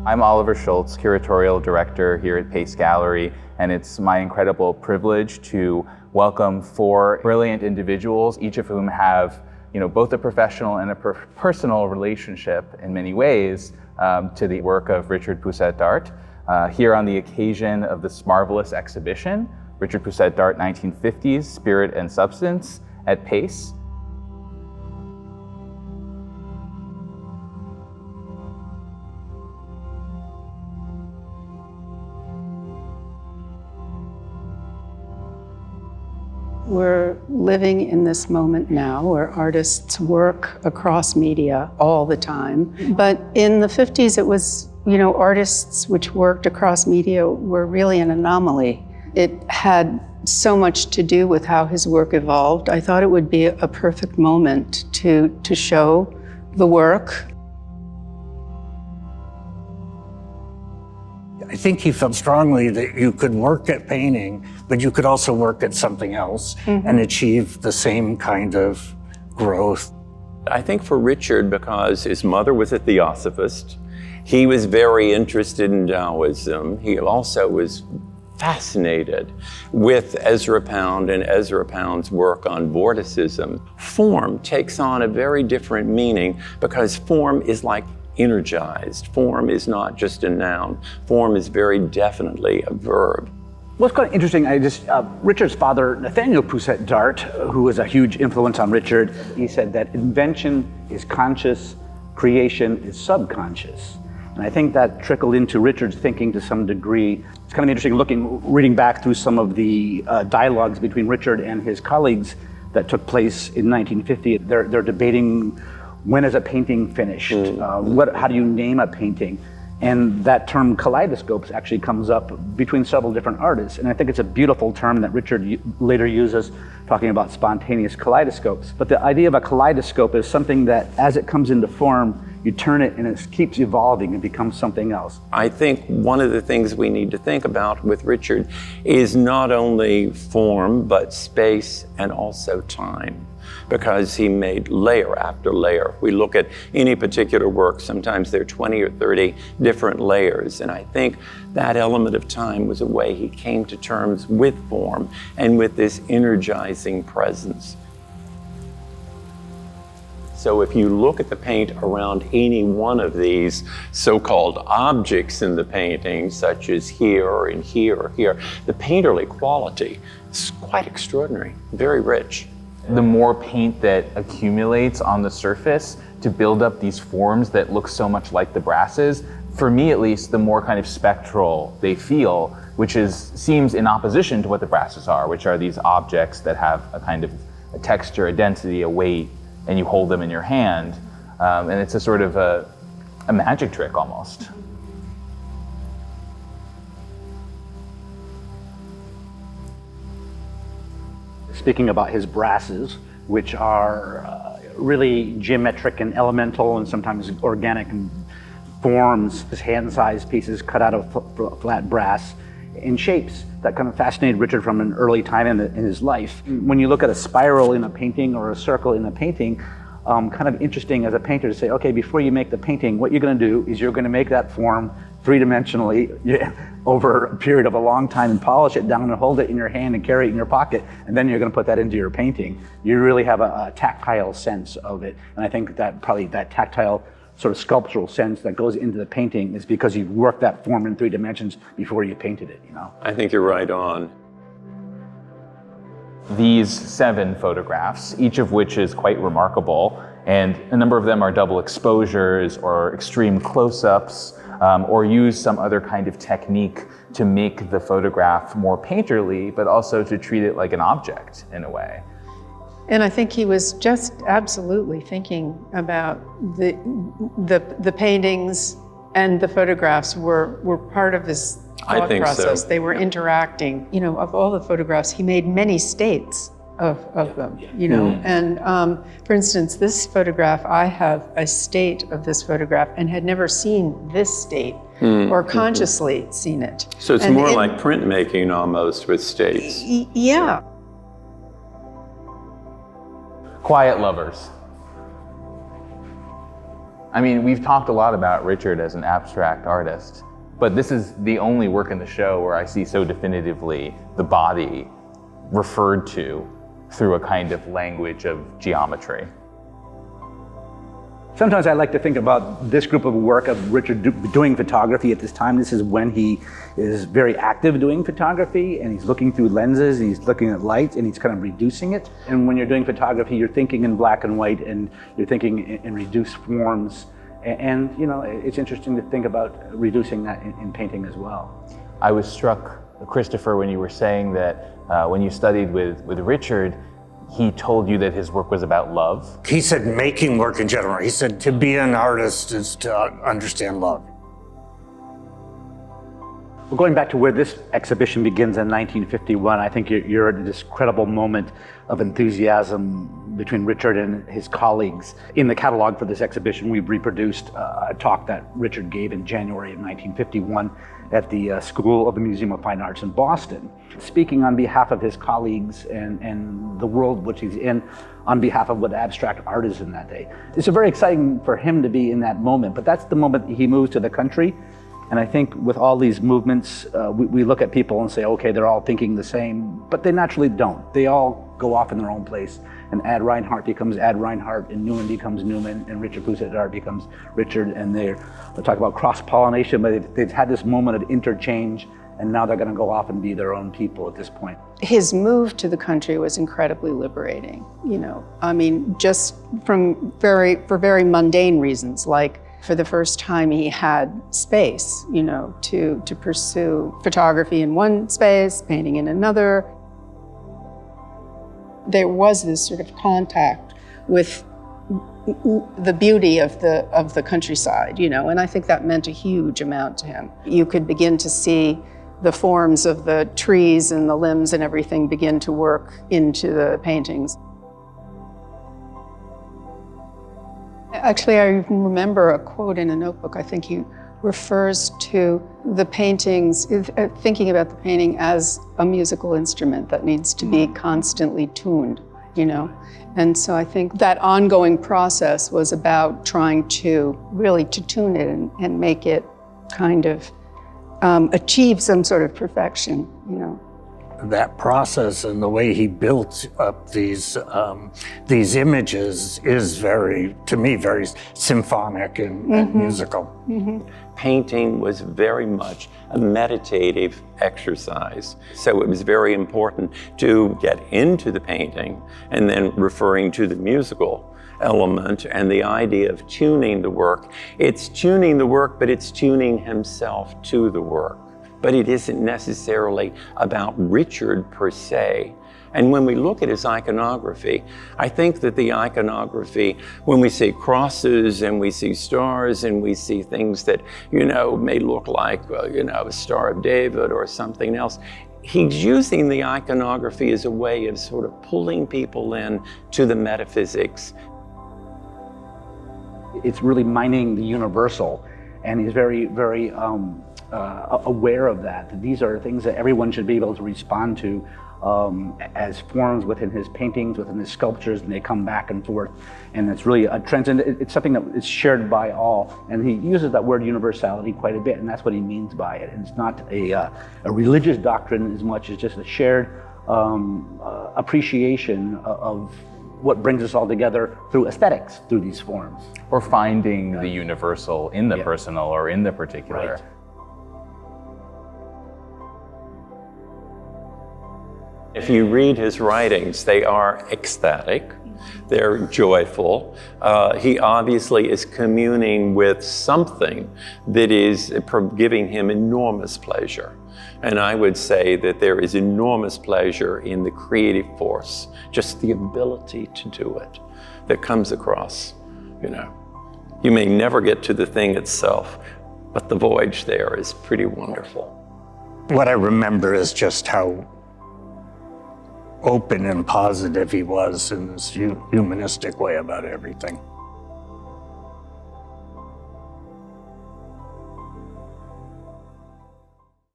I'm Oliver Schultz, curatorial director here at Pace Gallery, and it's my incredible privilege to welcome 4 brilliant individuals, each of whom have both a professional and a personal relationship in many ways to the work of Richard Pousette-Dart. Here on the occasion of this marvelous exhibition, Richard Pousette-Dart 1950s, Spirit and Substance at Pace. We're living in this moment now where artists work across media all the time. But in the 50s, it was, artists which worked across media were really an anomaly. It had so much to do with how his work evolved. I thought it would be a perfect moment to show the work. I think he felt strongly that you could work at painting, but you could also work at something else and achieve the same kind of growth. I think for Richard, because his mother was a theosophist, he was very interested in Taoism. He also was fascinated with Ezra Pound and Ezra Pound's work on vorticism. Form takes on a very different meaning because form is like energized. Form is not just a noun. Form is very definitely a verb. What's kind of interesting, Richard's father, Nathaniel Pousette-Dart, who was a huge influence on Richard, he said that invention is conscious, creation is subconscious. And I think that trickled into Richard's thinking to some degree. It's kind of interesting reading back through some of the dialogues between Richard and his colleagues that took place in 1950. They're debating, when is a painting finished? How do you name a painting? And that term kaleidoscopes actually comes up between several different artists. And I think it's a beautiful term that Richard later uses, talking about spontaneous kaleidoscopes. But the idea of a kaleidoscope is something that as it comes into form, you turn it and it keeps evolving and becomes something else. I think one of the things we need to think about with Richard is not only form, but space and also time, because he made layer after layer. We look at any particular work, sometimes there are 20 or 30 different layers, and I think that element of time was a way he came to terms with form and with this energizing presence. So if you look at the paint around any one of these so-called objects in the painting, such as here and here or here, the painterly quality is quite extraordinary, very rich. The more paint that accumulates on the surface to build up these forms that look so much like the brasses, for me at least, the more kind of spectral they feel, which seems in opposition to what the brasses are, which are these objects that have a kind of a texture, a density, a weight, and you hold them in your hand. And it's a sort of a magic trick almost. Speaking about his brasses, which are really geometric and elemental and sometimes organic in forms, his hand-sized pieces cut out of flat brass in shapes that kind of fascinated Richard from an early time in his life. When you look at a spiral in a painting or a circle in a painting, kind of interesting as a painter to say, okay, before you make the painting, what you're going to do is you're going to make that form three-dimensionally over a period of a long time and polish it down and hold it in your hand and carry it in your pocket, and then you're going to put that into your painting. You really have a tactile sense of it, and I think that probably that tactile sort of sculptural sense that goes into the painting is because you've worked that form in 3 dimensions before you painted it, I think you're right on. These 7 photographs, each of which is quite remarkable, and a number of them are double exposures or extreme close-ups, or use some other kind of technique to make the photograph more painterly, but also to treat it like an object in a way. And I think he was just absolutely thinking about the paintings and the photographs were part of his thought process. So. They were interacting. Of all the photographs, he made many states of them, And for instance, this photograph, I have a state of this photograph and had never seen this state or consciously seen it. So it's more like printmaking almost with states. Yeah. Quiet Lovers. I mean, we've talked a lot about Richard as an abstract artist, but this is the only work in the show where I see so definitively the body referred to through a kind of language of geometry. Sometimes I like to think about this group of work of Richard doing photography at this time. This is when he is very active doing photography, and he's looking through lenses, and he's looking at light, and he's kind of reducing it. And when you're doing photography, you're thinking in black and white, and you're thinking in reduced forms. And you know, it's interesting to think about reducing that in painting as well. I was struck, Christopher, when you were saying that when you studied with Richard, he told you that his work was about love. He said making work in general. He said to be an artist is to understand love. Well, going back to where this exhibition begins in 1951, I think you're at this credible moment of enthusiasm between Richard and his colleagues. In the catalog for this exhibition, we've reproduced a talk that Richard gave in January of 1951 at the School of the Museum of Fine Arts in Boston, speaking on behalf of his colleagues and the world which he's in, on behalf of what abstract art is in that day. It's very exciting for him to be in that moment, but that's the moment he moves to the country. And I think with all these movements, we look at people and say, okay, they're all thinking the same, but they naturally don't. They all go off in their own place. And Ad Reinhardt becomes Ad Reinhardt, and Newman becomes Newman, and Richard Pousette-Dart becomes Richard, and they'll talk about cross-pollination, but they've had this moment of interchange, and now they're going to go off and be their own people at this point. His move to the country was incredibly liberating, you know. I mean, just for very mundane reasons, like for the first time he had space, you know, to pursue photography in one space, painting in another. There was this sort of contact with the beauty of the countryside, you know, and I think that meant a huge amount to him. You could begin to see the forms of the trees and the limbs and everything begin to work into the paintings. Actually, I even remember a quote in a notebook. I think he refers to the paintings, thinking about the painting as a musical instrument that needs to be constantly tuned, you know? And so I think that ongoing process was about trying to really to tune it and make it kind of achieve some sort of perfection, you know? That process and the way he built up these images is to me, very symphonic and musical. Mm-hmm. Painting was very much a meditative exercise. So it was very important to get into the painting and then referring to the musical element and the idea of tuning the work. It's tuning the work, but it's tuning himself to the work. But it isn't necessarily about Richard per se. And when we look at his iconography, I think that the iconography, when we see crosses and we see stars and we see things that, you know, may look like, you know, a Star of David or something else, he's using the iconography as a way of sort of pulling people in to the metaphysics. It's really mining the universal, and he's very, very aware of that. These are things that everyone should be able to respond to as forms within his paintings, within his sculptures, and they come back and forth. And it's really a transcendent, it's something that is shared by all. And he uses that word universality quite a bit, and that's what he means by it. And it's not a religious doctrine as much as just a shared appreciation of what brings us all together through aesthetics, through these forms. Or finding the universal in the personal or in the particular. Right. If you read his writings, they are ecstatic, they're joyful. He obviously is communing with something that is giving him enormous pleasure. And I would say that there is enormous pleasure in the creative force, just the ability to do it, that comes across, you know. You may never get to the thing itself, but the voyage there is pretty wonderful. What I remember is just how open and positive he was in this humanistic way about everything.